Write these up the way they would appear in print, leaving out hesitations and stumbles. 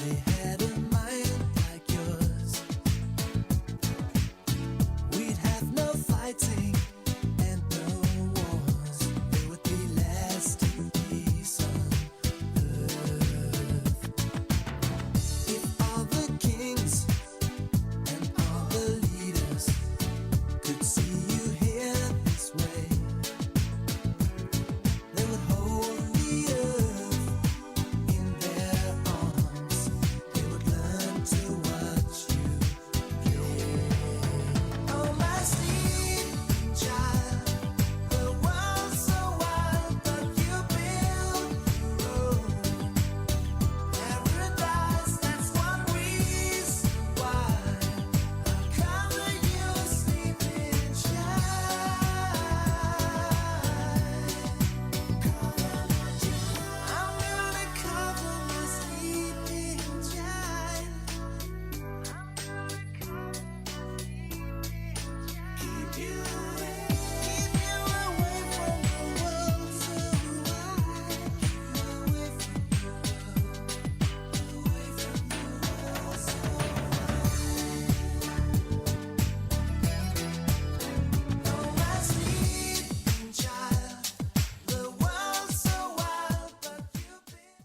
They had a mind like yours. We'd have no fighting and no wars. There would be lasting peace on earth. If all the kings and all the leaders could see you here this way, they would hold the earth in their arms. They would learn to watch you play. Oh, my sleeping child, the world's so wild, but you build your own paradise. That's one reason why I'll cover you, sleeping child. I'm gonna cover my sleeping child. Keep you away from the world so wide. Away from the world so wide. Oh, my sleeping child, the world's so wild, but you've been.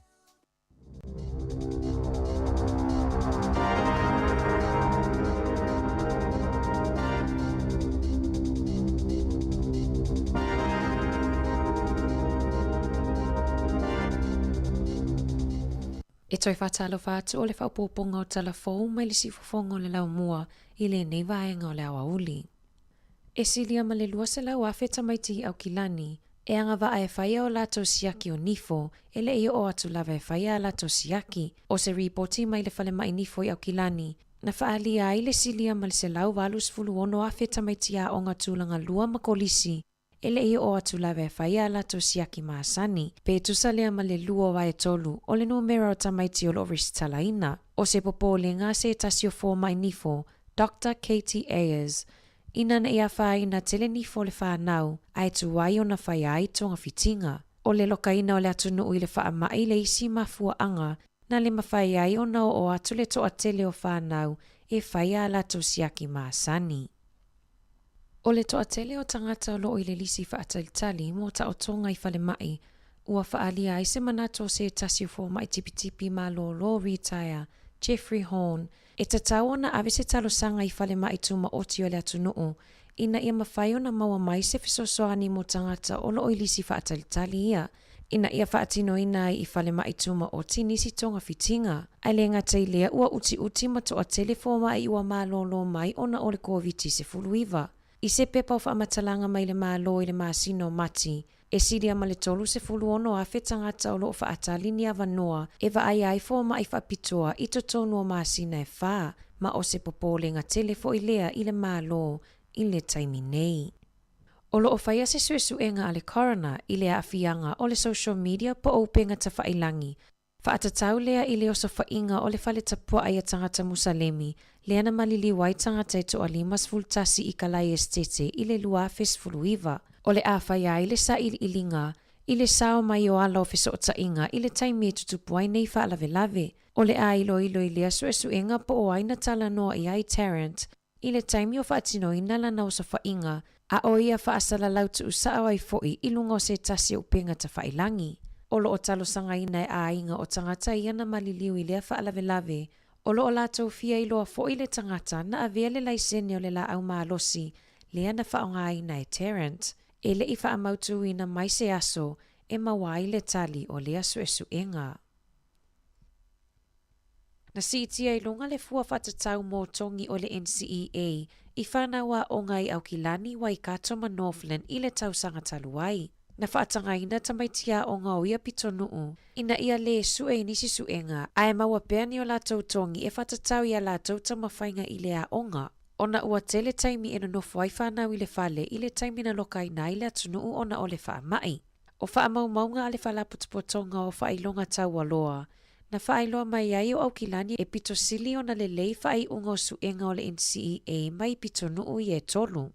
E toi whātalo whātu o le whaupoponga o talafou mai le sifofonga o le lau mua I le nei vaenga o le awa uli. E silia ma le lua se lau awheta mai ti au kilani, e anga wa e whaia o lato siaki o nifo, e le ia o atu lava e whaia lato siaki, o se reporti mai le whale mai nifo I au kilani, na whaalia ai le silia ma le se lau walus fulu ono awheta mai ti a o ngā tūlanga lua makolisi, ele ia o atu lava e whaia lato siaki maasani, pe tusalea ma le lua wa e tolu, o le numera o tamaiti o lo risitalaina, o se popo le ngā se tasio fō mai nifo, Dr. Katie Ayers, ina na ia whaina tele nifo le whanau, ai tu wai o na whaia ai tonga fitinga, o le lokaina o le atu nuu I le wha mai le isi mafua anga, na le mawhaia ai o nao o atu le toa tele o whanau, e whaia lato siaki maasani. O le toa tele o tangata o loo I le lisi whaatalitali mo ta o tonga I whale mai, ua whaalia ai se manato se tasio fō mai tipitipi ma lo retire, Jeffrey Horn, e tatau ona ave se talo sanga I whale mai tuma oti o le atu nuu, ina ia mawhai ona maua mai se fisosoani mo tangata o loo I lisi whaatalitali ia, ina ia whaatino ina I whale mai tuma oti nisi tonga fitinga, ai le ngata lea ua uti ma toa tele fō mai ua malolo mai ona o le COVID se fuluiva. I se pepa o whaamatalanga mai le mālo I le māsino mati, e siria ma le tolu se fulu ono a whetangata o loo whaatalini a wanoa, e wa ai fō mai whapitoa I to tonu o māsina e whā, ma o se popole ngā telefo I lea I le mālo I le taimi nei. O loo whaia se suesuenga a le corona I le awhianga o le social media po o penga ta whailangi, whaatatau lea I le oso whainga o le whale tapua ai a tangata Musalemi, lea na malili wai tangata e toa limas fultasi I kalai estete I le lua fes fuluiva. O le awhaia I le sa ilinga, I le sao mai o ala o feso o tainga I le taimi e tutupuai nei whaalave lave. O le a ilo I lea suesuenga po o aina tala noa I ai Tarrant, I le taimi o whaatino ina lana oso whainga, a o ia whaasala lautu usao ai foi I lunga o se tasi o penga ta whailangi. O lo o talo sanga ina e a inga o tangata I ana maliliu I lea whaalave lave, o lo o lato fia I loa foi le tangata na avea le laisene o le la au maalosi, lea na whaonga ina e Tarrant, e le I whaamautu ina mai se aso, e mawai le tali o lea suesuenga. Na siitia I lunga le fua whatatau mō tongi o le NCEA, I whanawa o ngai au kilani wai katoma Northland I le tausanga taluai. Na whaatangaina tamaitia o ngā oia pitonuu, ina ia le sue nisi suenga, a e maua peani o lātou tongi e whatatau ia lātou tamawhainga I lea onga. Ona ua tele taimi e nonofo ai whanau I le whale I le taimi na lokaina I le atunuu ona o le whaamai. O whaamaumaunga a le whalaputupotonga o whailonga tau aloa, na whaailoa mai ai o au kilani e pito sili ona le lei whai unga o suenga o le NCEA mai pitonuu I e tolu.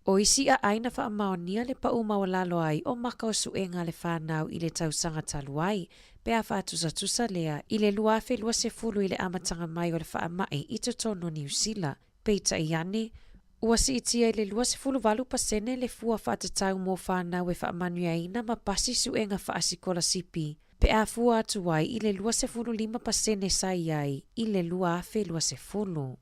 O isi a aina whaamaonia le paumawalalo ai o maka o suenga le whanau i le tausanga taluai, pea whaatusa lea i le luafe lua se fulu i le amatanga mai o le whaamai i totono New Zealand. Peita i ane, ua si itia i le lua se fulu walu pasene le fua whaatatau mō whanau e whaamanuia ina ma pasi suenga whaasikola sipi, pea fua atu ai i le lua se fulu 5% sai ai i le luafe lua se fulu.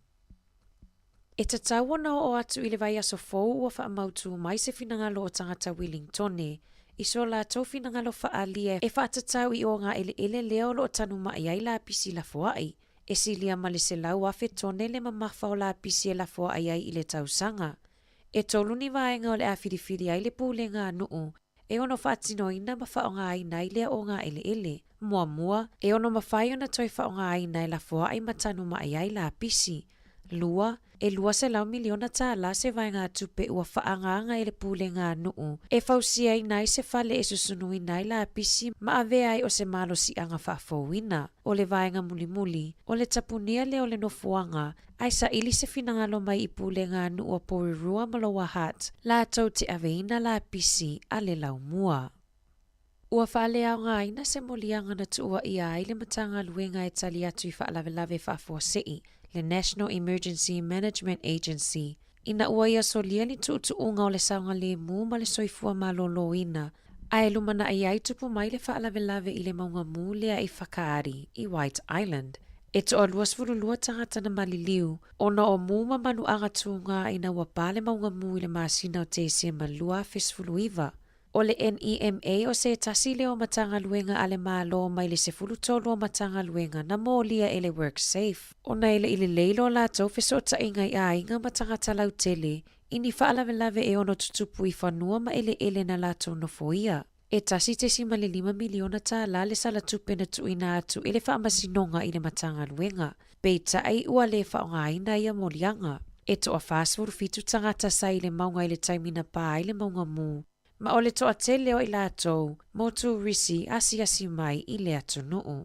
E tatau ona o atu i le vai aso fou ua whaamautu mai se finangalo o tangata Wellingtone, i so la tau finangalo whaalia e whaatatau i o ngā ele leo lo o tanu mai ai la pisi la foai, e silia male se lau afe tone le mamafa o la pisi e la foai ai i le tausanga. E tolu ni vaenga o le a whiriwhiri ai le pūle ngā nuu, e ono whaatino ina ma wha o ngā ai nai lea o ngā ele. Mua, e ono mawhai ona toi wha o ngā ai nai la foai matanu mai ai la pisi. Lua se lau miliona tāla se vai ngā tupe ua whaanganga e le pūle ngā nuu. E fausia i nai se whale e susunu i nai la pisi ma ave ai o se malo si anga whaafouina. O le vai ngā muli, o le tapunia le o le nofuanga, ai sa ili se finangalo mai i pūle ngā nuu a Porirua Maloa Hat, la tau te aveina la pisi a le lau mua. Ua whaale au ngā ina se molianga na tuua ia ai le matanga luenga e tali atu i whaalawelawe whaafuasei, le National Emergency Management Agency, ina ua ia solia ni tuutuunga o le saunga le mū ma le soifua malolo ina, a e lumana ai ai tupu mai le whaalawelawe i le maunga mū lea i whakaari i White Island. E toa luasfurulua tangata na maliliu, ona o mū ma manu anga tuunga ina ua pale maunga mū i le masina o te se malua fesfuluiva. O le NEMA o se tasi leo matanga luenga ale malo mai le se fulutolo o matanga luenga na mōlia ele work safe. O na ele ile leilo la tau fesota ingai a inga matanga talau tele, ini whaalawelawe e ono tutupu i whanua ma ele na la tau nofoia. E tasi te sima le 5 miliona tā la le sala tupe na tuina atu ele whaamasinonga i le matanga luenga. Peita ai ua le whaonga ina ia molianga. E toa whaasfuru fitu tangata sa ile maunga ile taimina pā ile maunga mū. Ma o le toa te leo i lātou, motu risi asi mai i le atu nuu.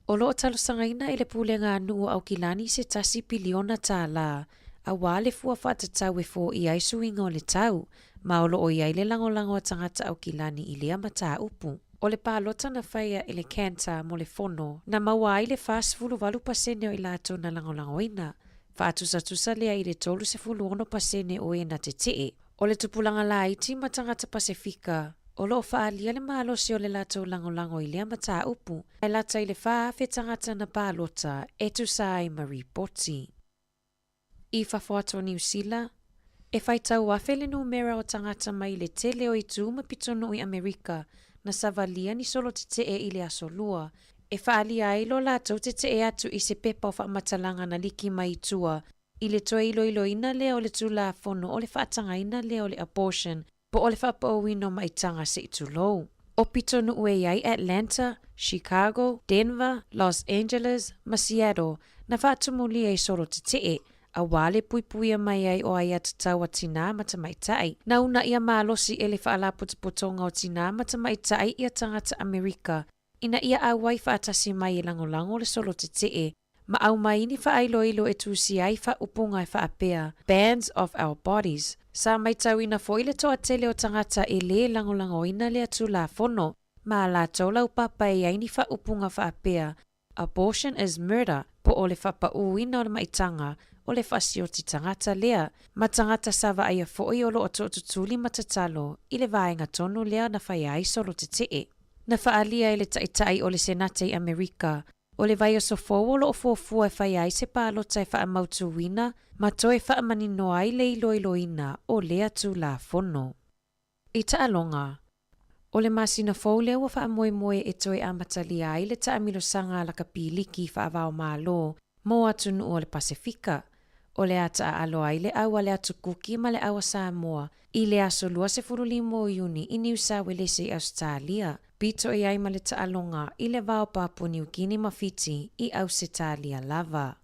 O loo talusanga ina i le pūle ngā nuu au kilani se tasi piliona tā la, a wale fua whaatatau e fō i aisu inga o le tau, ma o loo i ai le langolango a tangata au kilani i lea mata upu. O le pālota na whaia i le kenta mo le fono, na maua ai le whaasfulu 8% o i lātou na langolango ina, whaatusa lea i le 30% o e na te tee. O le tupulanga la iti matangata Pasifika, o loo whaalia le mahalosi o le lātou langolango i lea mata upu, ai lata i le whaafe tangata na pālota e tu sai maripoti. I whawhato New Zealand, e whaitau wafe le numera o tangata mai le tele o i tū mapitono i Amerika na savalia ni solo te te i le asolua, e whaalia ai lo lātou te te atu i se pepa o whaamatalanga na liki mai tua, i le toe ilo ina leo le tula fono o le whaatanga ina leo le abortion, po o le whapauino maitanga se itulou. O pito nu ue ai Atlanta, Chicago, Denver, Los Angeles, ma Seattle, na whaatumulia i soro te tee, a wale puipuia mai ai o ai atatau a tina mata maitai. Na una ia maalosi e le whaalaputupotonga o tina mata maitai ia tangata Amerika, ina ia awai whaatasi mai e langolango le solo te tee, ma au mai ni whaailoilo e tūsi ai whaupunga e whaapea, Bands of Our Bodies. Sa mai tauina fo ile toa tele o tangata e le langolango ina le atu la fono, ma la taulau papa e ai ni whaupunga whaapea, Abortion is murder, po o le whapauina o le maitanga, o le whasioti tangata lea, ma tangata sawa aia fo'i o lo o tutuli matatalo, i le vaenga tonu lea na whai ai solo te tee. Na whaalia i le taitai o le Senate i Amerika, o le vai o sofo lo o fōfua e whai ai se pālota e whaamautu wina, ma toe whaamanino ai le iloiloina o lea tu la fono. I taalonga, o le masina fōu lea ua whaamoemoe e toe amatali ai le taamilosanga la kapiliki whaavao mālo, mo atu nu o le Pasifika. O le ata a alo ai le aua le atu kuki ma le aua Samoa, i le aso lua se furulimo Iuni i New South Wales i Australia. Pito i ai ma le taalonga i le vao Papua New Guinea mawhiti i Ausitalia lava.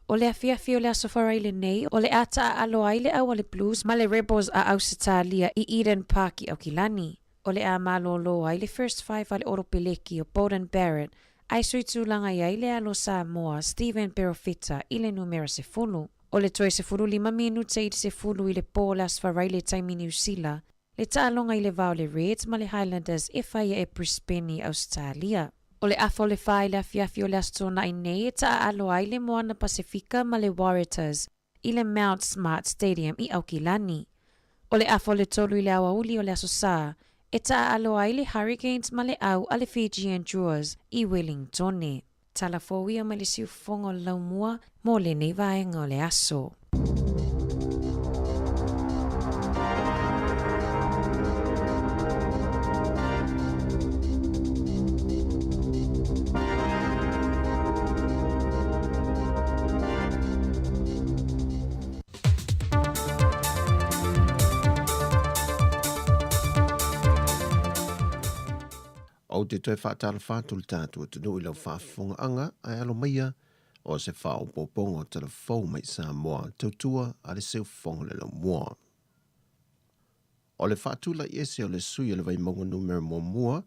O le afiafi o le aso wharaile nei, o le ata a alo ai le aua le Blues ma le Rebels a Ausitalia i Eden Park i Aukilani. O le a malolo ai le First Five a le Oropeleki o Bowden Barrett, ai sui tūlanga i ai le alo Samoa Stephen Perofita i le numera se fulu. O le toe se fulu 5 minuta i se fulu i le pōla sfarai le taimi New Zealand, le taalonga i le vau le Reds ma le Highlanders e whai e Brisbane i Australia. O le afo le whai le afiafi o le astona i nei e taa alo ai le Moana Pasifika ma le Waratahs i le Mount Smart Stadium i Aukilani. O le afo le tolu i le awauli o le asosa, e taa alo ai le Hurricanes ma le au a le Fijian Drawers i Wellington. Talafowia ma le siufongo laumua mo le nei vaenga o le aso. O te toi whaatara whātul tātua tunu i lau whaafonga anga ai alo maia o se whao popongo tala whau mai Samoa tautua a le seu whonga le lau mua. O le whaatula i ese o le sui o le vai monga numero mua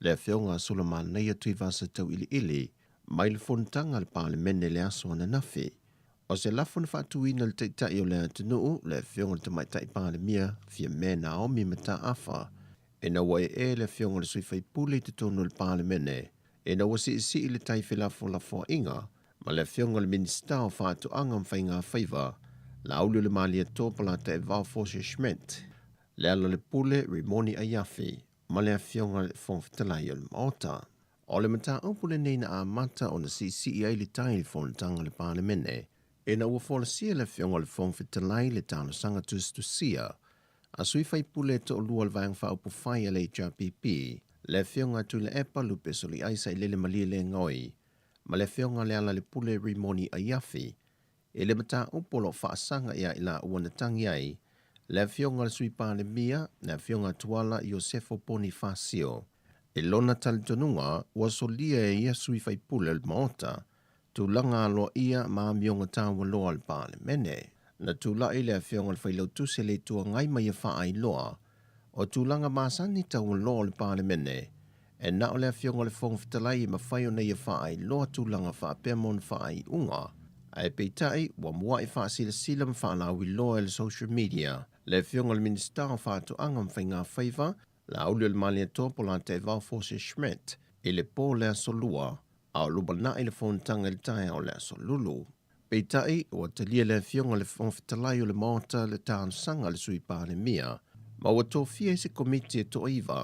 le whionga sula māneia tui vasa tau ili mai le whontanga le pālemene le aso ana nawhi. O se lafona whaatuina le teitai o le atunuu le whionga le tamaitai pālemia fia mena o mi mata afa. E na wai e le whionga le sui whai pule te tonu le pālemene. E na wasi isi i le tai whilafo la fo inga, ma le whionga le minista o whaatu anga mwhai ngā whaiva, la aulio le malia tōpala te e vau Foshe Schmidt. Le ala le pule Rimoni Ayafi, ma le whionga le whongwhitalai o le maota. O le mata aupule nei na a mata o na si i le tai le whontanga le pālemene. E na ua wholasia le whionga le whongwhitalai le tāno sanga tustusia, a sui whai pule to o lua le vang whaupu whai a le HRPP, le whionga tu le epa lupe soli aisa i lele malia le ngoi, ma le whionga le ala le pule Rimoni Ayafi, e le mata upolo whaasanga ia i la uanatangi ai, le whionga le sui pāle mia, le whionga tuala Iosefo Bonifacio, e lona talitonunga ua solia e ia sui whai pule le maota, tu langa alo ia maa mionga tāwa loa le pāle mene. Na tula i le whionga le whailau tuse le tua ngai mai a wha ai loa, o tūlanga māsani tau loa le pālemene, e na o le whionga le whongwhitalai ma whai o nei a wha ai loa tūlanga wha pēmon wha ai unga, a e peitai wa mua i wha sila sila ma wha lawi loa le social media, le whionga le minista o wha tu anga mwhai ngā whaiva, la aulio le malia tōpola te vau Foshe Schmidt, i le pō le aso lua, a o lupa na i le whontanga le tae o le aso lulu. Peitai o te lia le whionga le whongwhitalai o le maota le tāna sanga le sui pāle mia, ma o tō fia se komiti e tō iwa,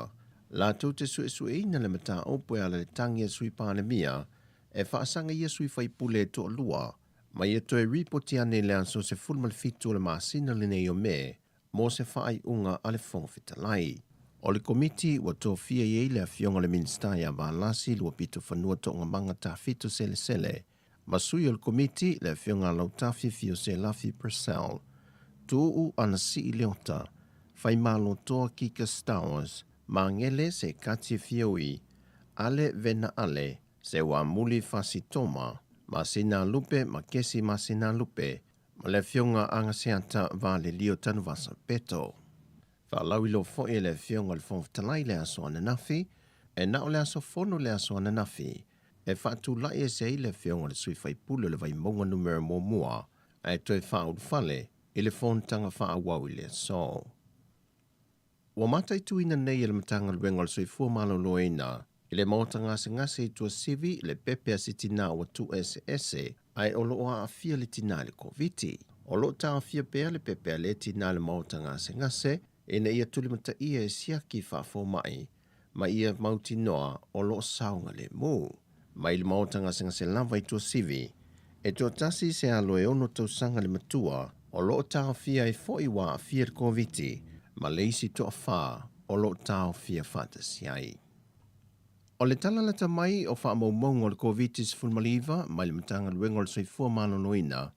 la tō te sue ina le mata opo ala le tangi e sui pāle mia, e whaasanga ia sui whai pule e tō lua, ma ia tō e ripoti ane le anso se fulma le fitu le maasina le nei o me, mo se whaai unga ale whongwhitalai. O le komiti o tō fia i le whionga le minsta ia wālasi lua pito whanua tō ngā manga tā fito sele, Masui o le komiti le whionga lautafi fio se lafi Purcell. Tūu ana si i leota, whai malo toa kika Stowers, ma ngele se kati fioi, ale vena ale, se wa muli fasi toma, ma sina lupe ma kesi ma sina lupe, ma le whionga anga seata va le lio tanu vasa peto. Whalau ilo foe le whionga le whongwhitalai le aso ananafi, e na o le aso fono le aso ananafi, e whaatu lai e se le whionga le sui whai pule le vai monga numero mua, e toi whaud whale, i le whontanga whaawau i le so. Wa matai tuina nei e le matanga le wenga le sui fuamalo loina, i le mautanga se ngase i tua sivi le pepe a sitina o tu ese, ai o loa a fia le tina le koviti. O lo ta a fia pea le pepe a le tina le mautanga se ngase, e na ia tuli mata ia e siaki whaafo mai, ma ia mauti noa o lo saunga le mu. Mai le mautanga singa se lava i tua sivi, e tua tasi se alo e ono tau sanga le matua, o loo tau fia e foi wa fia le koviti, ma leisi toa wha, o loo tau fia fatasi ai. O le talalata mai o wha maumong o le koviti se fulmaliva, mai le matanga luenga o le soifua mano noina,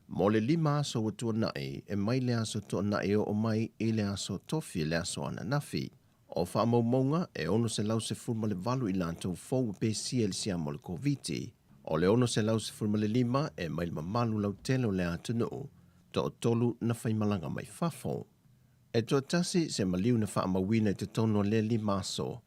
mo le 5 aso o tua nai, e mai le aso toa nai o mai i le aso tofi le aso ananafi. O wha maumonga e ono se lau se fulma le valu i lantou fau pe sia le siamo le koviti. O le ono se lau se fulma le 5 e mai le mamalu lau telo le atunu, to o tolu na whaimalanga mai fafo. E to tasi se maliu na wha mawina te tono le 5 aso,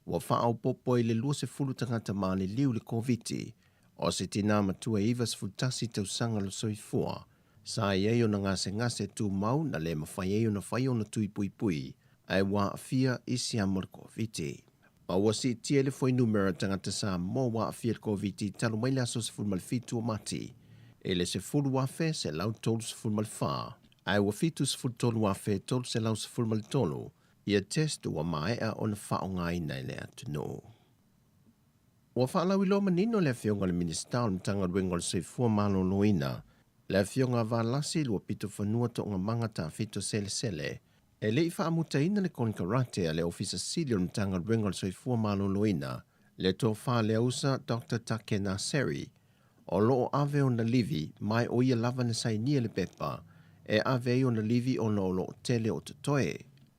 wa wha au popo i le lua se fulu tangata maa le liu le koviti, o se tina matua iwa se futasi tau sanga lo soifua, Sa ia yo na ngase tu mau na le mawhai yo na whai o na tui pui pui, ai wā awhia isi amor COVID. Ma ua si tia le foi numera tangata sa mō wā awhia COVID talo mai le aso se fulmal fitu o mati. E le se fulu wafe se lau tolu se fulmal wha. Ai ua fitu se fulu tolu wafe tolu se lau se fulmal tolu. Ia testu wa maea o na wha o ngai nei le atu no. Ua wha lau ilo manino le fionga le minister o mtanga ruenga le se fua malo loina. Le fionga va lasi lua pito whanua to ngā mangata fito sele sele. E le iwha amuta ina le konkarate a le ofisa sili o mtanga ruenga le se fua malo loina. Le tō wha le ausa Dr. Take Naseri. O loo ave o na livi mai o ia lava na sai nia le pepa. E ave o na livi o na loo tele o tutoe.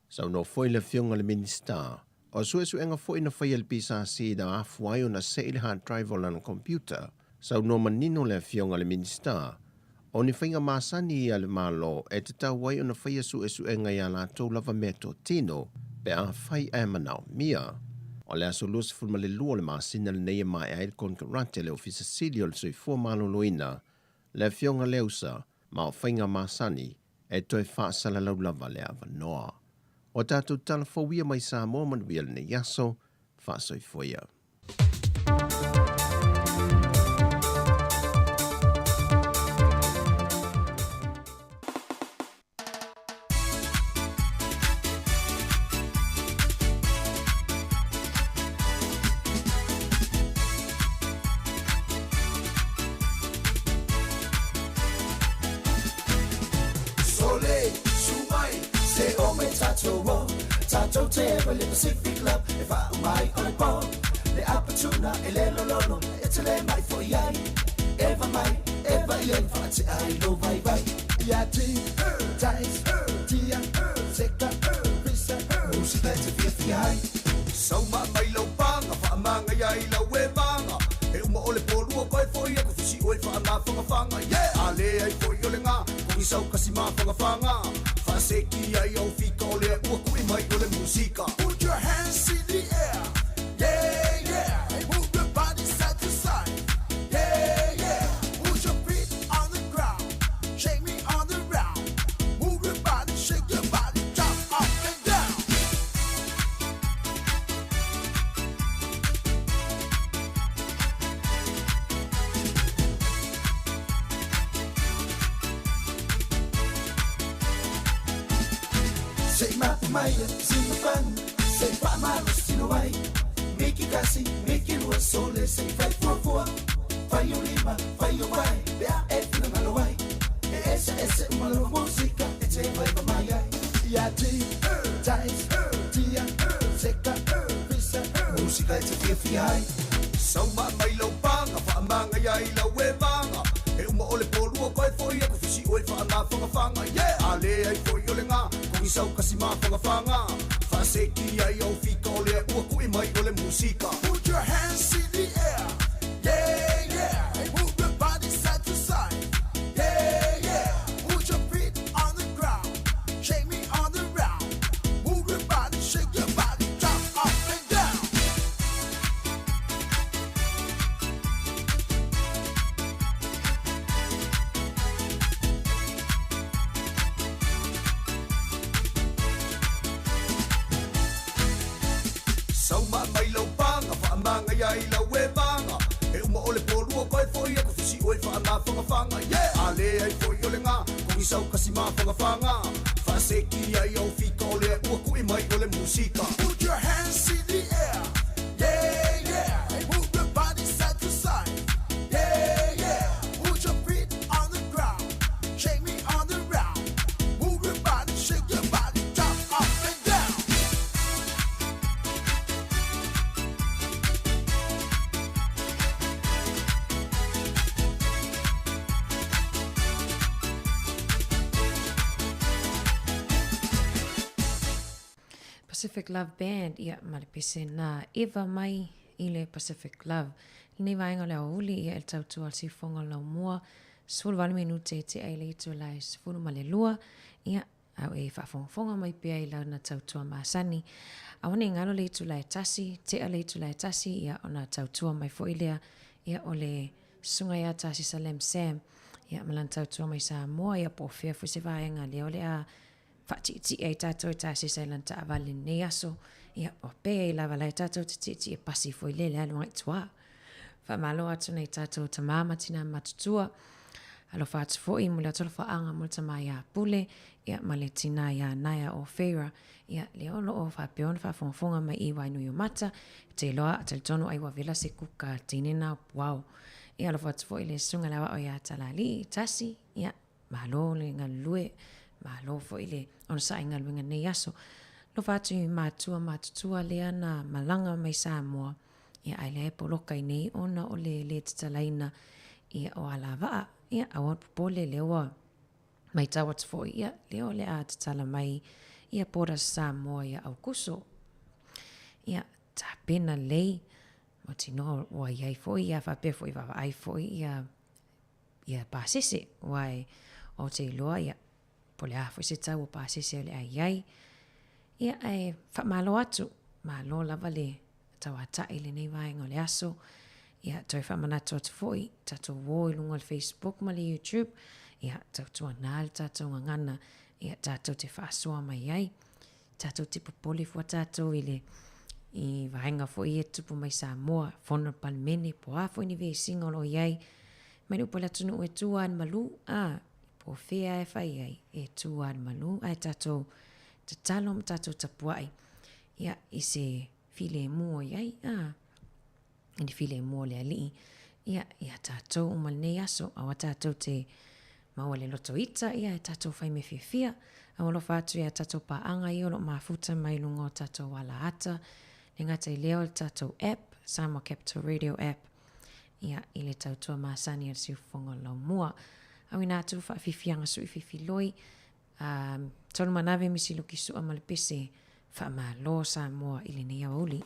Sau no foi le fionga le minister. O suesu enga foi na whai le pisa si na afuai o na seile hard drive o na computer. Sau no manino le fionga le minister. O ni whainga masani ia le malo e te tau wai o na whai suesu enga ia la tau lava meto tino pe a whai e manao mia. O le aso lusi fulma le lua le masina le neia mai a il konkarate le ofisa silio le sui fua malo loina. Le fionga leusa ma o whainga masani e toi whaasala lau lava le ava noa. O tātou tala fawia mai Samoa manuia le ne yaso, whaasoi foia. Pacific love, if I my on board, the Apatuna, Eleno Lono, it's a my for yai, ever my, ever young fancy, I know bye bye. Yati, ties, tia, sector, visa, music that's a 50 high. So my low bang, of a manga yaila, we banga, Elmo Polo, quite for you, if she wait for a mouth from a fanga, yeah, Ale for Yolinga, we saw Casima from a fanga, Faseki, I owe Fico, we might go to musica. Put your hands in the air, yeah, yeah. Move your body side to side, yeah, yeah. Put your feet on the ground, shake me on the ground. Move your body, shake your body, jump up and down. Say my sing the fun. Say pa malo sino ay. Make it kasi, make it was so let's say 544. Fayo lima, fayo wai. Bea efi na malawai. Ese umalo musika. Ete vibe maya. Yati, ties, tia, seka, visa. Musika ete fifi high. So may lo banga, fa manga ya ila we banga. E uma ole polu ko for ya ko fisi oi fa ma fanga. Yeah, ale ai for yo lenga. Isau kasi mafanga-fanga Faseki ay au fika ole uaku imay ole musika. Put your hands in the air, yeah, yeah. Hey, move your body side to side, yeah, yeah. Put your feet on the ground, shake me on the round. Move your body, shake your body, jump up and down. Sauma mai lau panga, whaamanga ia I lau e vanga. E uma ole porua koe foi e ko fisi oi whaamawhanga-whanga. Yeah, ale ai foi ole ngā, ko isau kasi mawhanga-whanga. Whaaseki ai au fika ole e ua kui mai ole musika. Put your hands in the air, yeah, yeah. Hey, move your body side to side, yeah, yeah. Put your feet on the ground, shake me on the round. Move your body, shake your body, jump up and down. Pacific Love Band ia malipese na Eva mai I le Pacific Love. Ni vainga le uli ia el tautua si fonga lau mua. Sfulu wale minute te ai le itu lai sfulu male lua. Ia au e whafonga mai pia I lau na tautua maasani. Awane ngalo le itu lai tasi. Te a le itu lai tasi ia ona tautua mai fo ilea. Ia ole sunga ia tasi Salem Sam. Ia malan tautua mai Samoa ia po fea fu se vaenga leo le a whaatiti e tātou e tāsi sailan ta avale nei aso. Ia po pe e lava lai tātou te titi e pasi fo i lele alu ngai tua. Whamalo atu nei tātou ta mama tina matutua. Alo whaatu fo i mule atolo whaanga mule ta mai a pule. Ia male tina ia naia o feira. Ia leo lo o whapeona whafonga mai i wainu i o mata. Te loa atale tonu ai wawela se kuka tinena wow. Ia lo whaatu fo i le sunga lawa o ia talali tasi. Ia malo le ngalue. Malo fo i le ono sa inga luenga nei aso. Lo whaatu i matutua lea na malanga mai Samoa. Ia ai le poloka i nei ona o le tatalaina. Ia o ala waa. Ia awat popole lewa. Mai tawat fo ia leo le a tatala mai. Ia pora Samoa ia au kuso. Ia ta pena lei. Matino wa iai fo ia whape fo i wawa ai fo ia pasese. Wai o te loa ia. Pole a fo se tau o pasese le ai iai. Ia ai whamalo atu. Malo lava le tawata i le nei vaenga le aso. Ia toi whamanato atu fo i. Tato wo i lunga le Facebook ma le YouTube. Ia tautua nāle tato ngangana. Ia tato te whaasua mai ai. Tato te popoli fua tato i le i vaenga fo i e tupu mai Samoa. Fono palmene po a fo i ni vei singa lo iai. Mai nupo le tunu e tuan malu. Po fea e whai ai. E tuan malu. Ai tato te talom tato tapuai. Ia i se file mua iai. Ni file mua le ali. Ia tato umal nei aso. Awa tato te maua le loto ita. Ia tato whai me fia. Awalo whātu ia tato paanga i olo mafuta mai lunga o tato wala ata. Ngata i leo tato app. Samoa Capital Radio app. Ia i le tautua maasani al siufonga lau mua. Awi nātu whaafifianga sui fifiloi. Tolu manave misi luki sua malipese. Whaamalo Samoa i le nei auli.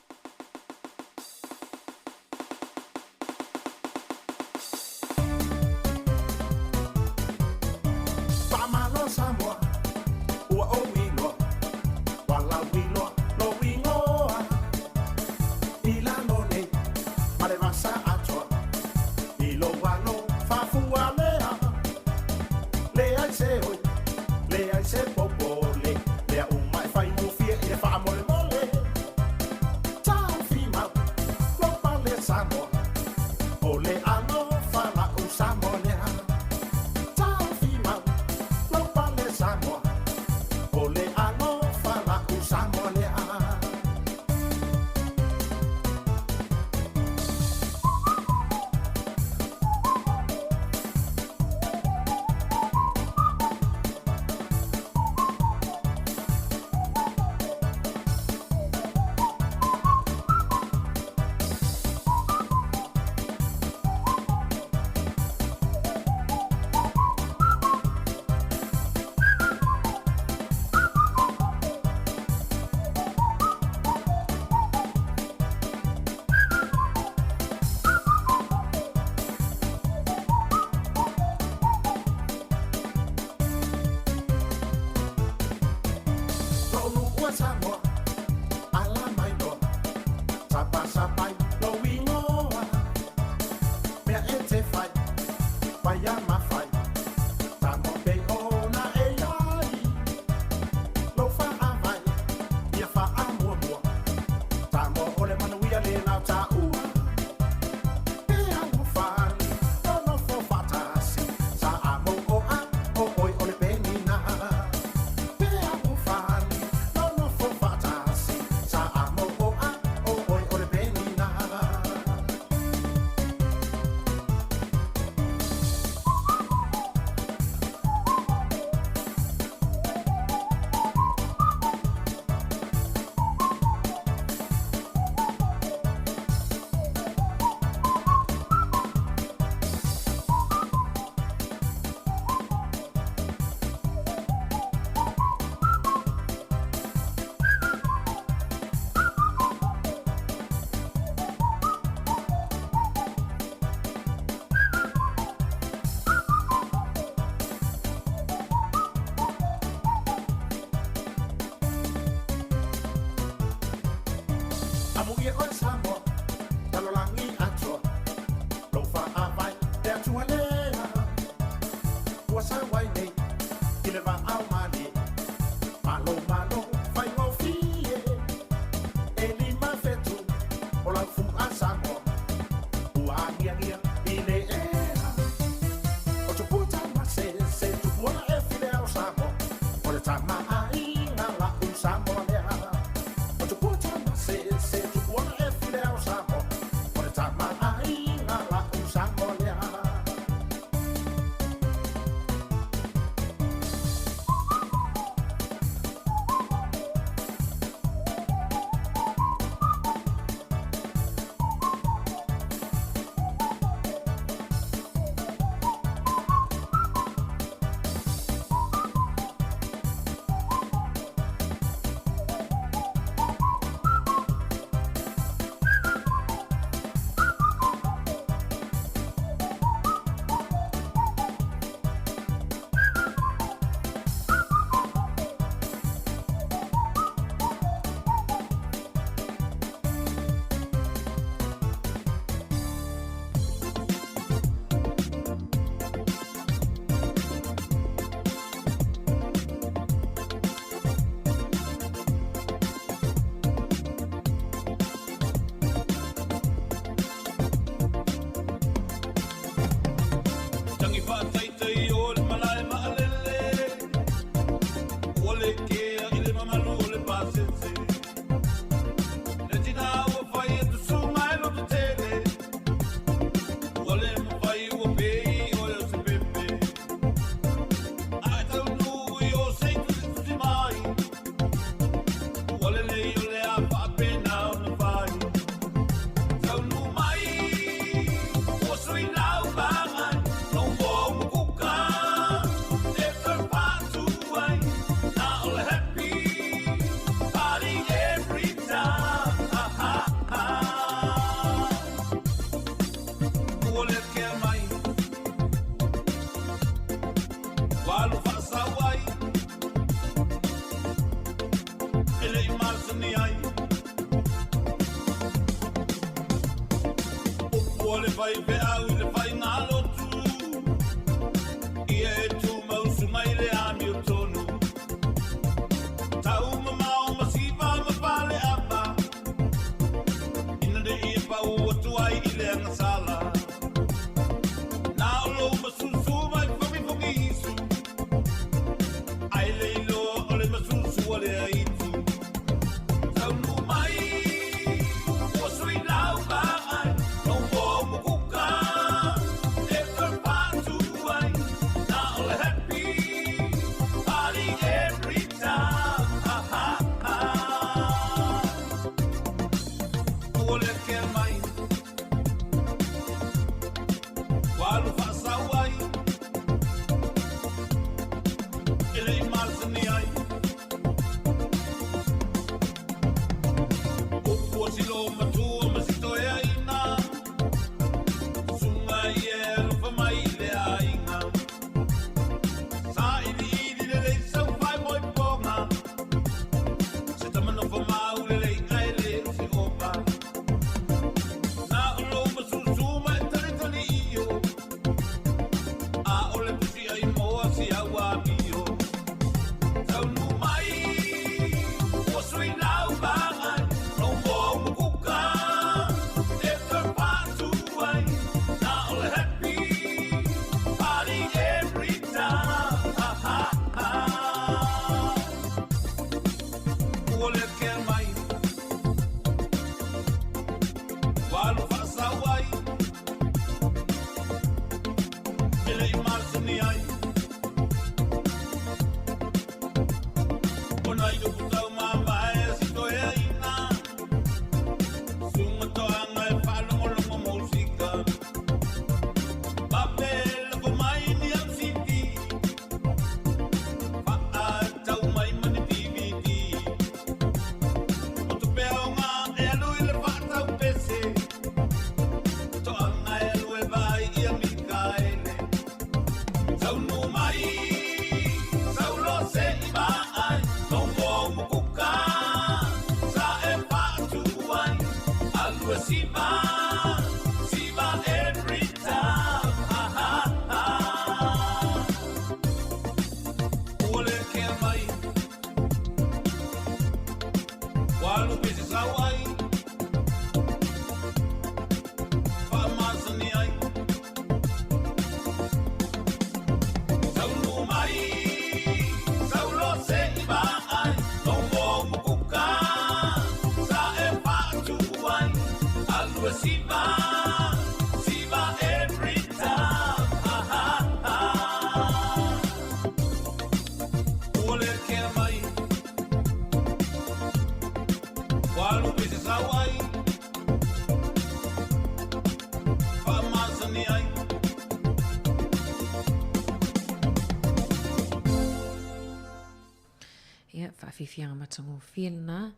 whaafifianga matango whina.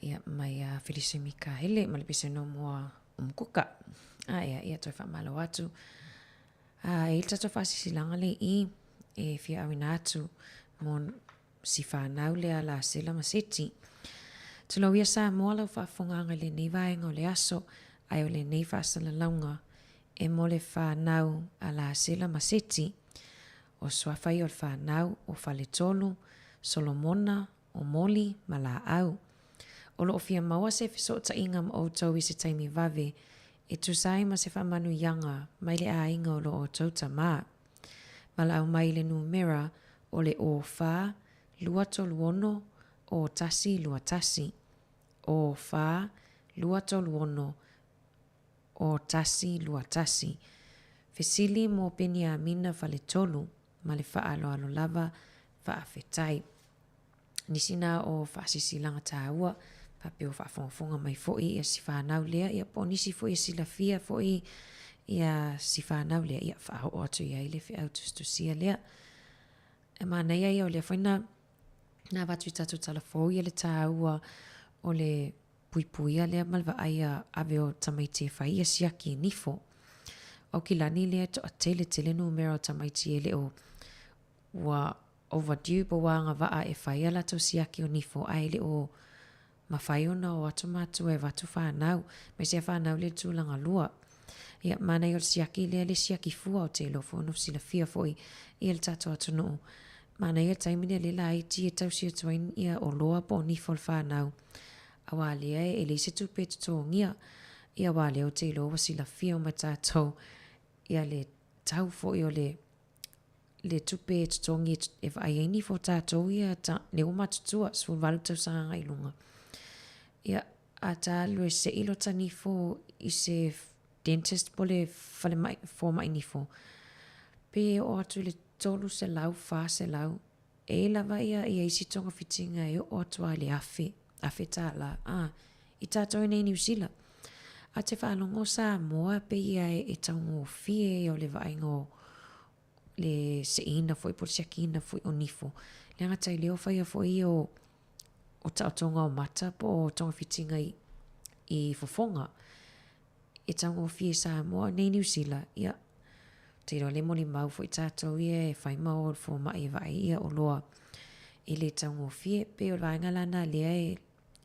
Ia mai Felisa Mikaele, malipise no mua umkuka. Ia toi whamalo atu. E tato whaasisilanga le I, e whia awina atu, mon si whanau lea la sela maseti. Tulo ia Samoa lau whaafonganga le nei vaenga o le aso, ai o le nei whaasala launga, e mo le whanau a la sela maseti, o swafai o le whanau o whale tolu, Solomona, o moli, ma la au. O lo ofia maua se fiso ta inga ma o tau I se taimi vave, e tu sai ma se whamanu yanga, mai le a inga o lo o tau ta maa. Ma la au mai le numera, o le o wha, lua tolu ono, o tasi lua tasi. O wha, lua tolu ono, o tasi lua tasi. Fesili mo peni a mina whale tolu, ma le wha alo alo lava, wha awhetai. Nisina o whaasisi langa tāua, pape o whaafonga mai fo'i ia si whanau lea, ia po nisi fo'i sila fia fo'i ia si whanau lea, ia whaaho o atu ia ile whi au tustusia lea. E mana ia o lea whaina, nā watu I tatu tala fo'i ia le tāua o le puipuia lea malwa aia ave o tamaiti e whai ia siaki nifo. O ki lani lea to a tele numero tamaiti e le o wa overdue po wanga waa e whai ala to siaki o nifo ai le o mawhai ona o atu matu e watu whanau, me se whanau le tūlanga lua. Ia mana I o siaki lea le siaki fua o te lofo no sila fia foi I le tato atu noo. Mana ia taimine le la iti e tausia tuain ia o loa po nifo le whanau. Awa lea e le se tupe tutongia, ia wale o te loa sila fia o matato, ia le tau foi o le tupe tutongi e whaieni fo tato ia le o matutua sfu walu tau sanga I lunga. Ia a ta lue se ilo tanifo I se dentist po le whale mai forma inifo. Pe o atu le tolu se lau, wha se lau, e lava ia isi tonga fitinga e o atu a le afe ta la, I tato nei New Zealand. A te whaalongo Samoa pe ia e taungo fie o le vaingo le se ina foi por siakina foi o nifo. Le anga tai leo whai a foi o tautonga o mata po o tonga fitinga I fofonga. E taungo fie Samoa nei New Zealand. Ia, te ro le moli mau foi tato ia e whai mau o fo mai vai ia o loa. E le taungo fie pe o vainga lana lea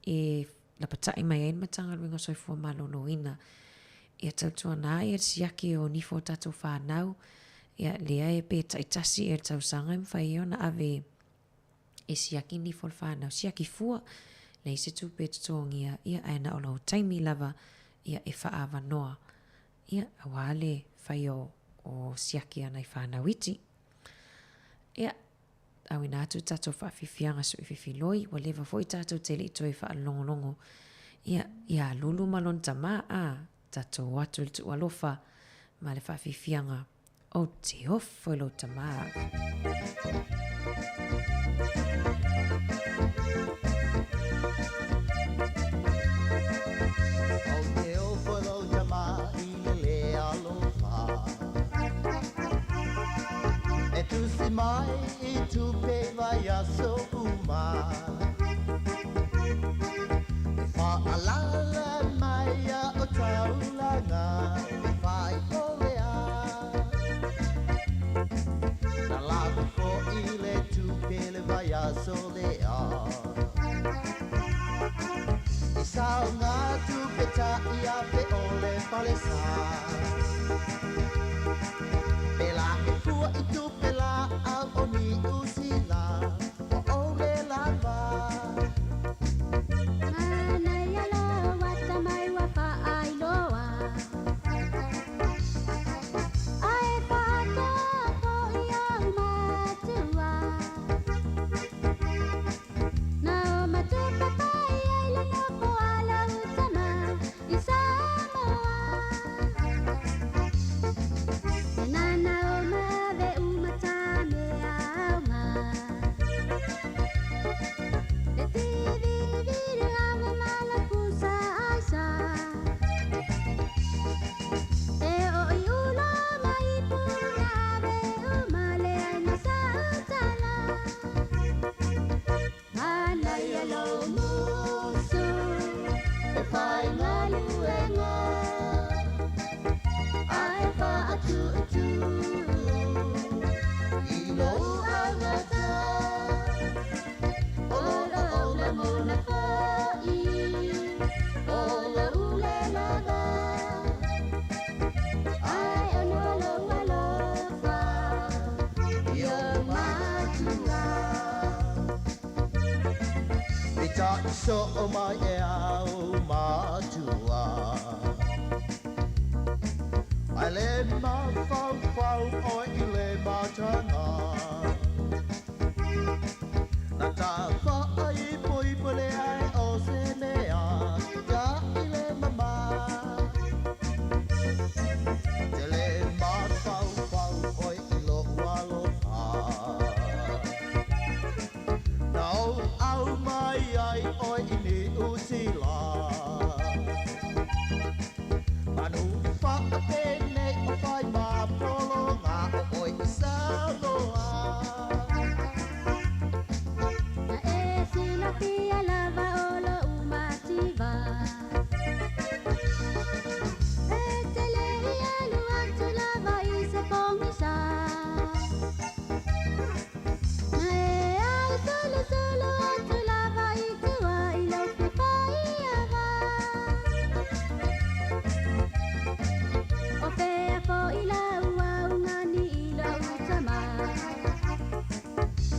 e la patai mai ein matanga ringa soi fo malolo ina. Ia tautua nā ia siaki o nifo tato whanau. Ia lea e pe taitasi e tau sanga im whai ona ave e siaki nifo whanau. Siaki fua le se tupe tutongia ia aina o lau taimi lava ia e whaawa noa. Ia awale whai o siaki ana I whanau iti. Ia awina atu tato whaafifianga su I whiwhiloi, wa lewa foi tato tele I toi whaalongolongo. Ia lulu malon tama tato watu il tu alofa, ma le whaafifianga o te ofo lo tama. O te ofo lo tama I le alofa. E tu si mai I tu pe vai a so uma. E fa alala mai a o taulanga. E fai kolea. Na lago ko I le tu pe le vai a so lea. E sao ngā tu pe ta I a pe o le palesa. Pela e fua I tu pela au o ni usila o le lava. Mana loa wata mai wa fa ai loa. Ai pato po ia matua. Na matu papai ai la no po ala utama I Samoa. So mai e au matua Ai le mawhau whau o I le matanga Na tā whaai poi pole ai o se mea Ka I le mama Te le mawhau whau o I lo aloha Nau au mai ai o I ni utila Manu whaapene o whai mapolo ngā o I Samoa Na e sila pia lava olo umativa E tele ialu atu lava I se pongisa Na e au solo solo atu lava I tua I lau whiwhai ava O pea po I lau au ngani I lau tama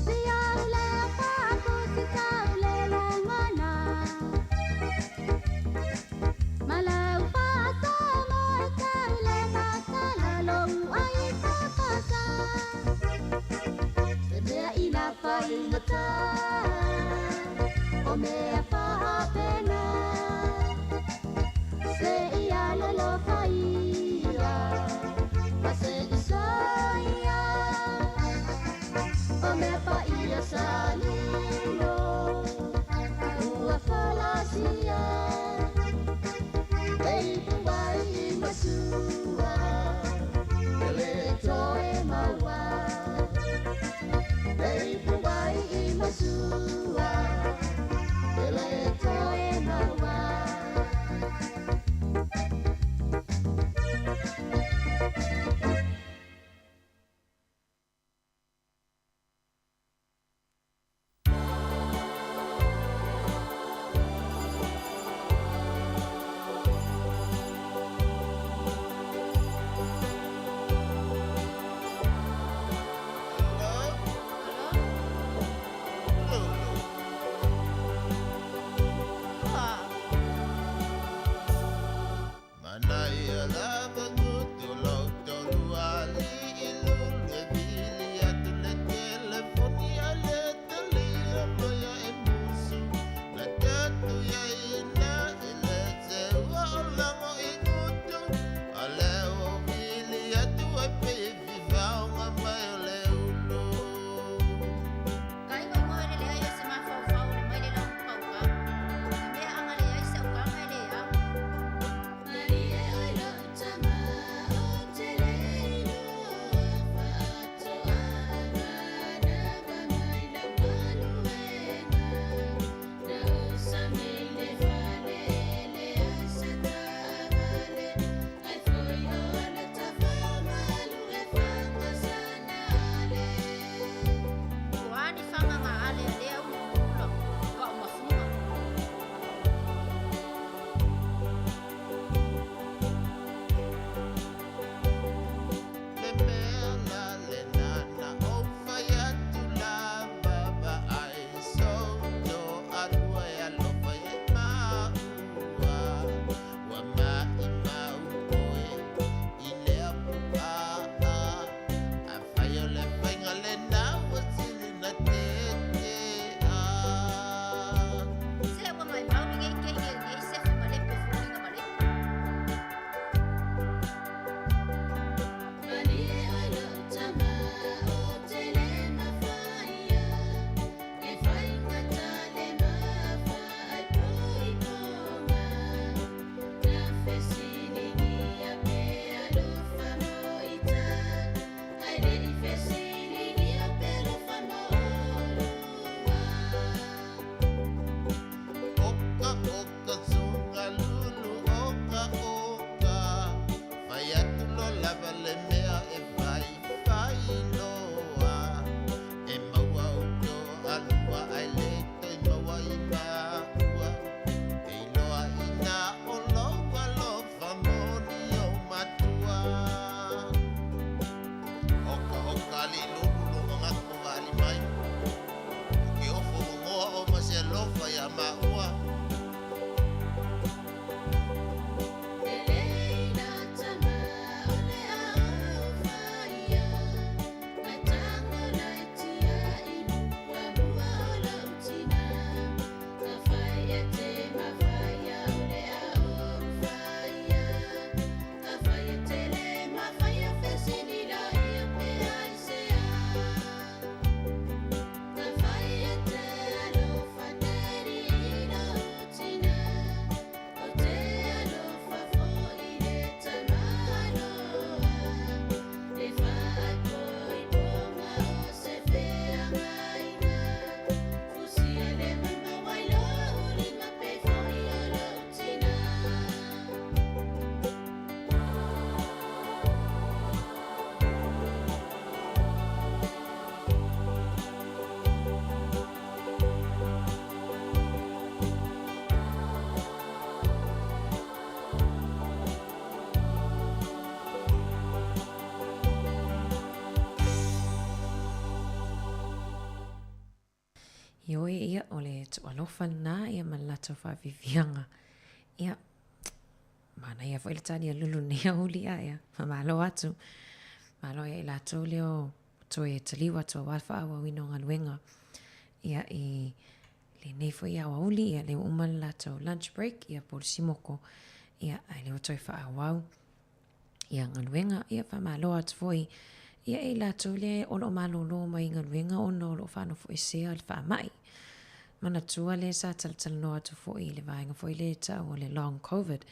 Si au lea whaako si tau le langana Malau whaasa mo e tau le matala Lou ai whakasa Se mea I na whaingata O mea whaapena Se I alolo whaia Ma se I saia O mea whaia salino Ua whalasia Ei puai I masua Ele toe maua Ei puai I masua Ele toe maua Maua Ioe ia o le tualofa na ia malato whavivianga. Ia, mana ia fo ile tani lulu nea uli ia. Malo atu. Malo ia ila tau leo toe taliwa toa walfa awa wino ngaluenga. Ia i le nefo ia awa uli ia leo uman la tau lunch break ia por simoko. Ia ai leo toe wha awau. Ia ngaluenga ia wha malo atu foi. Ia ila tau le olo malo lo mai ngaluenga ono lo whano fo esea le wha mai. Mana tua le sa tal no atu foi le vainga foi le tau o le long COVID.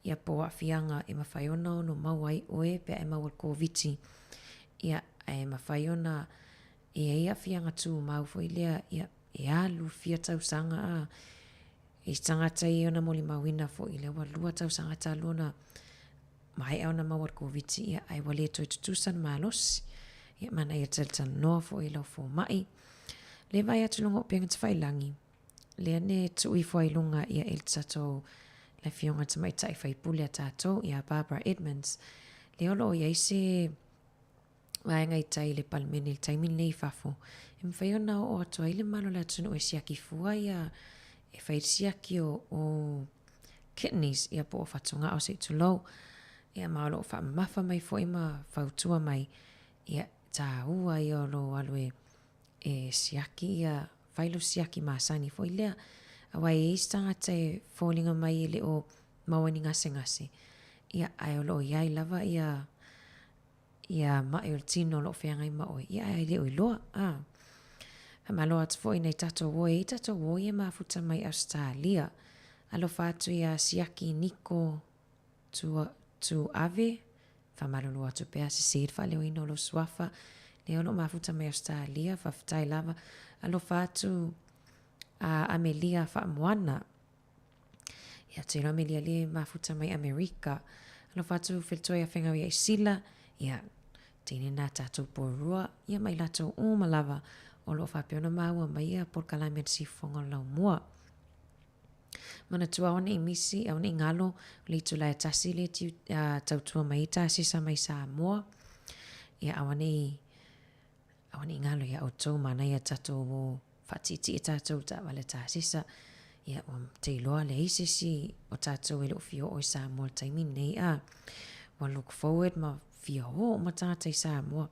Ia po afianga e mawhaiona no mawai oe pe e mawal COVID. Ia e mawhaiona e afianga tu mau foi lea ia e alu fia tau sanga a. E tangata i ona moli mawina foi le wa lua tau sanga ta luna mai au na mawal COVID. Ia ai wale toi tutusan malos. Ia mana ia tal no foi lo fo mai. Le vai atu longo pianga te whailangi. Le ane tui whailunga ia el tato le fionga te mai tai whaipule a tato ia Barbara Edmonds. Le olo ia ise waenga i tai le palmene le taimin nei fafo. E mwhaiona o atua ile malo le atunu e siaki fua ia e whaisiaki o kidneys ia po o whatunga o se tulo. Ia maolo o whaamafa mai fo ima whautua mai ia ta ua ia olo alue e siaki ia whailo siaki maasani fo ilea awa e istanga te fōlinga mai ele o mawani ngase. Ia ai olo iai lava ia mai o tino lo whiangai maoi. Ia ai leo iloa. Malo atu fo inai tato woe. I tato woe e mafuta mai Australia. Alo fatu ia siaki niko tu ave. Whamalolo atu pea se seed wha leo ino lo swafa. Leo no mafuta mai Australia. Whaftai lava. Alo fatu Amelia whaamoana. Ia tēra Amelia le mafuta mai Amerika. Alo fatu whiltoia whengawi ai sila. Ia tēne nā tātou porua. Ia mai lato malava. O lo whapeona maua mai ia por kalamian si whonga lau mua. Mana tua ona i misi, ona i ngalo. Le tu lai tasi le tautua mai tasi sa mai Samoa. Ia awane i ngalo ia o tau mana ia tātou o whatiti e tātou ta wale tāsisa. Ia o te loa le ise si o tātou e lo fio o i Samoa taimi nei a. Wa look forward ma fio o ma tātou i Samoa.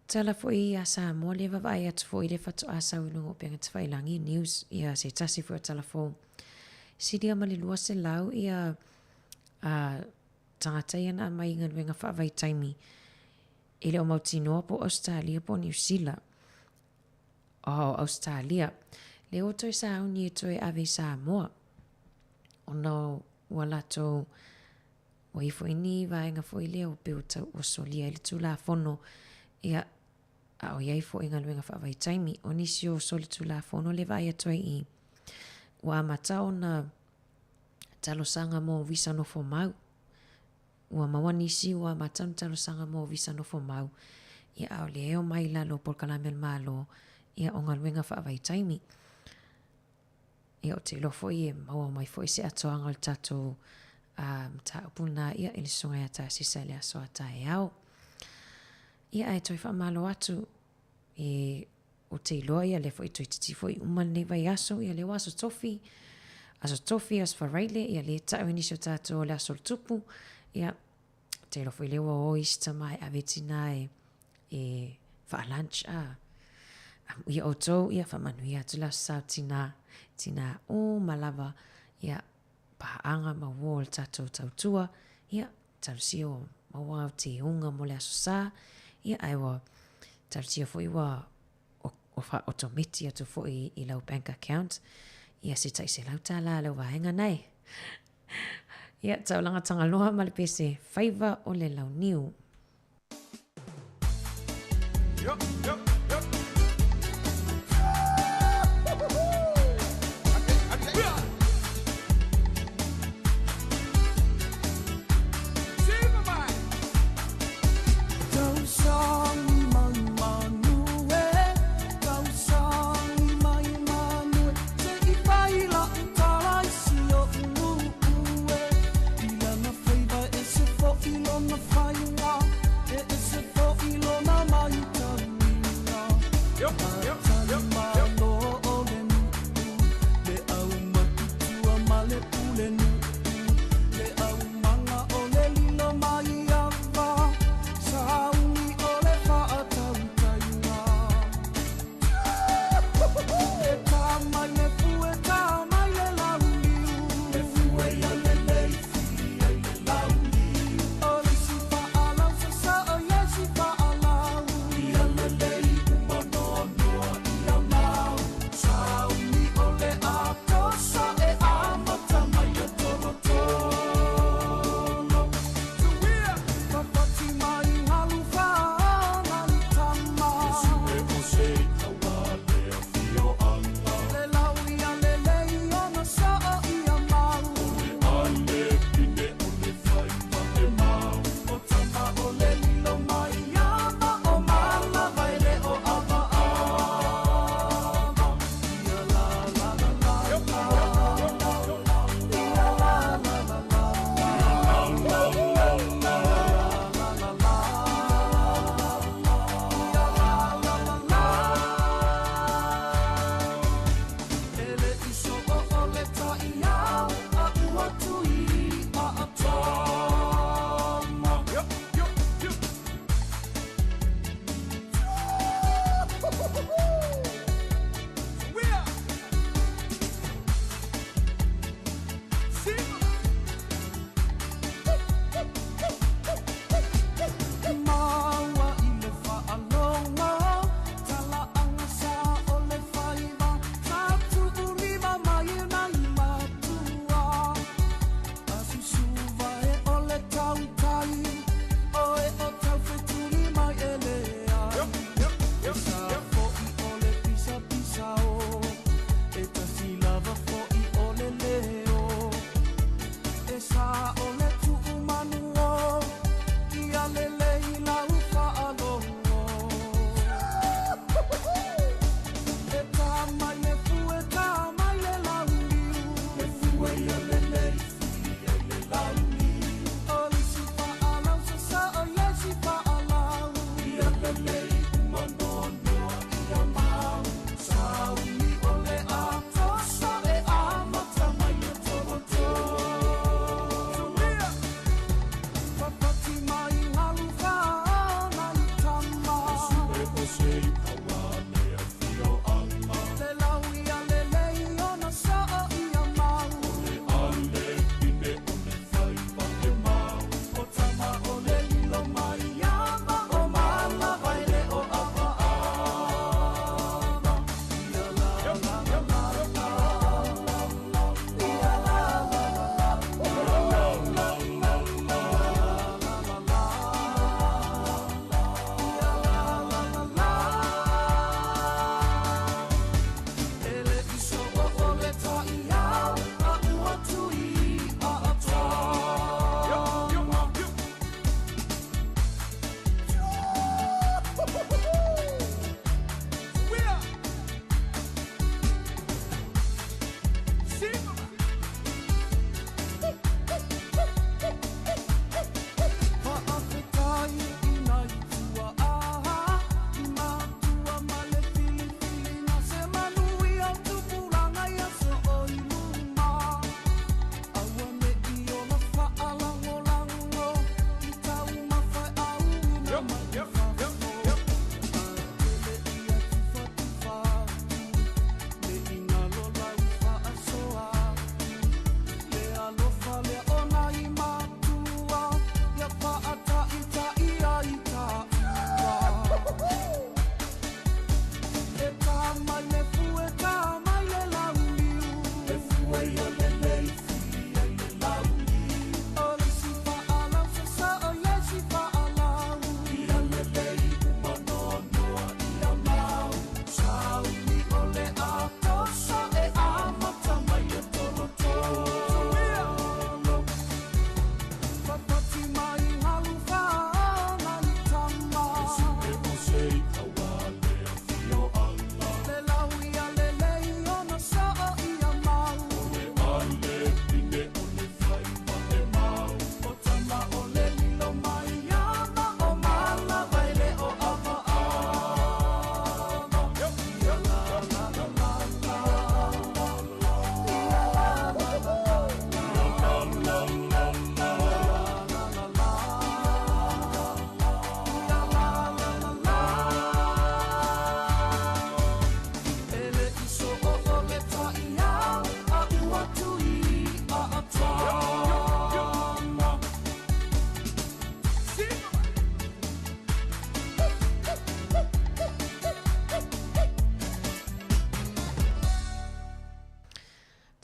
Tala fo i a Samoa le vavai atu fo i le whatu a saunungo penga te whailangi news ia se tasi fo a tala fo. Siria ma le lua se lau ia tangata ia na mai ngaruenga whaavai taimi. Ele o mautinoa po Australia po New Zealand. Australia. Le o toi sauni e toi ave Samoa. Ono walato o i fo ini vaenga fo i leo peo tau o solia ili tu la fono. Ia o iai fo inga luenga whaavai taimi. O nisi o soli tu la fono le vai atoi i. Ua matao na talosanga mo visa no fo mau. Ua mawanisi ua matao na talosanga mo visa no fo mau. Ia au leo mai lalo por kalamel malo. Ia o ngaluenga whaavai taimi. Ia o te lofo i e maua mai fo i se atoanga le tato ta upuna ia ili sunga ia ta sisa le aso ata e au. Ia ai toi whaamalo atu e o te iloa ia le fo i toi titi fo i uman ne vai aso ia le waso tofi. Aso tofi as whareile ia le tau inisio tato le aso tupu. Ia te lofo i lewa o ista mai avetina e wha lunch ia o tau ia whamanu ia tula sau tina o malava ia paanga ma wall tato tautua ia talusio ma wau te unga mo le aso sa ia aiwa talusio fo iwa o wha automiti atu fo i lau bank account ia se tai se lau tala lau wahenga nei ia taulanga tangaloha ma le pese faiva o le lau niu. Yup.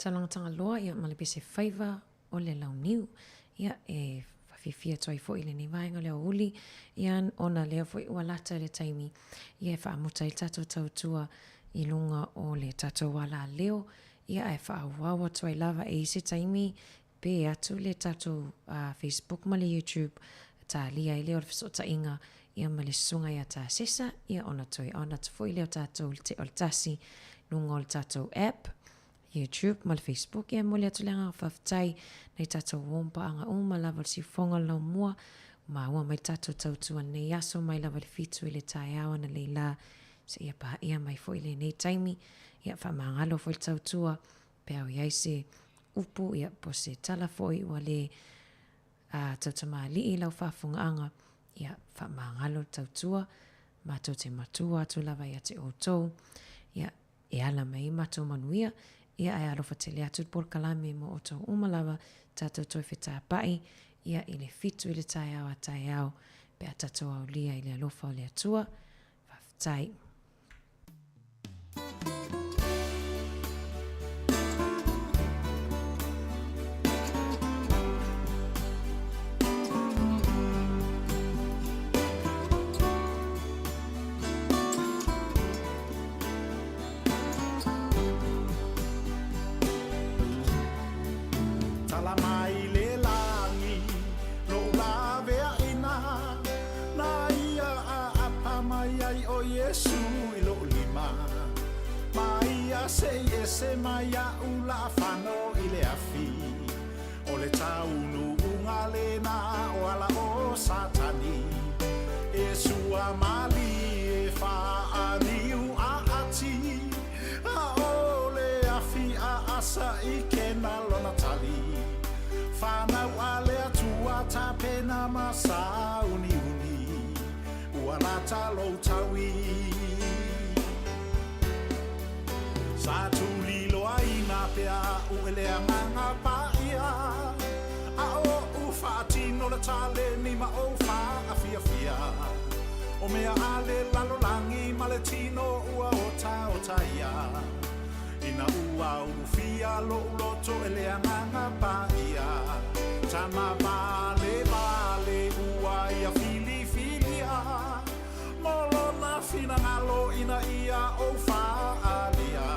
Talangatanga loa ia malipese faiva o le launiu ia fafifia toi fo ile ni vaenga le uli ia ona lea fo ua lata le taimi ia whaamuta i tato tautua i lunga o le tato wala leo ia whaawawa toi lava e se taimi pe atu le tato Facebook ma le YouTube ta lia i leo so ta inga ia ma le sunga ia ta sesa ia ona toi ona fo ile o tato te o tasi lunga o le tato app YouTube mal Facebook ia mo le atulenga whaftai nei tato wompa anga uma lava si fonga lau mua ma ua mai tato tautua nei aso mai lava le fitu i le tae awa na leila se ia pa ia mai fo ile nei taimi ia whamangalo fo i tautua pe au iai se upu ia po se tala fo i ua le tautama li i lau whafunga anga ia whamangalo tautua ma tau te matua atu lava ia te outou ia e ala mai matou manuia ia ai alofa tele atu por kalame mo o tau umalava tatou toi wheta pai ia i le fitu i le tae au pe a tatou au lia i le alofa o le atua whaftai. Se maya ula fano ile afi o le taunu unga lena o ala o satani e sua mali e fa aniu a ati a o le afi a asa i kena lona tali fana wale atua tapena masa uni ua lata lo tawi Sa tuli loa ina pea u ele anganga paia. A o u whaatino na tale ni ma o wha a fia fia. O mea ale lalo langi ma le tino ua o taia. Ina ua fia lo uloto ele anganga paia. Tama vale ua ia fili filia. Molo na fina ngalo ina ia o whaalia.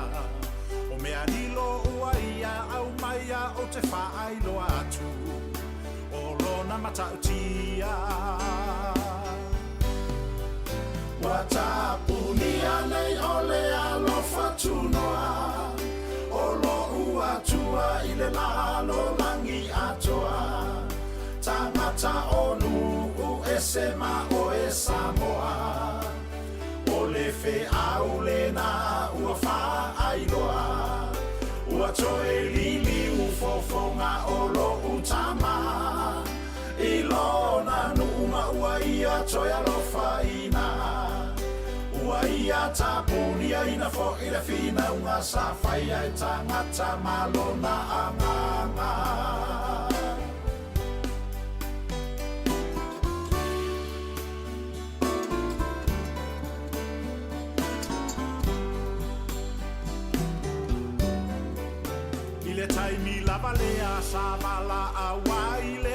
O mea nilo ua ia au maia o te whaailo atu. O lona matautia. Watapunia nei ole alofa tunoa. Olo ua tua ile lalo langi atoa. Tangata onu u esema o e Samoa. Ole fe aulena ua fa ailoa. Ua toe lili u fofonga olo utama. Ilona numa ua ia toe alofa ina. Ua ia tapunia ina fo ina fina unga sa faia e tangata malona anganga. Ile taimi lava lea sa vala a waile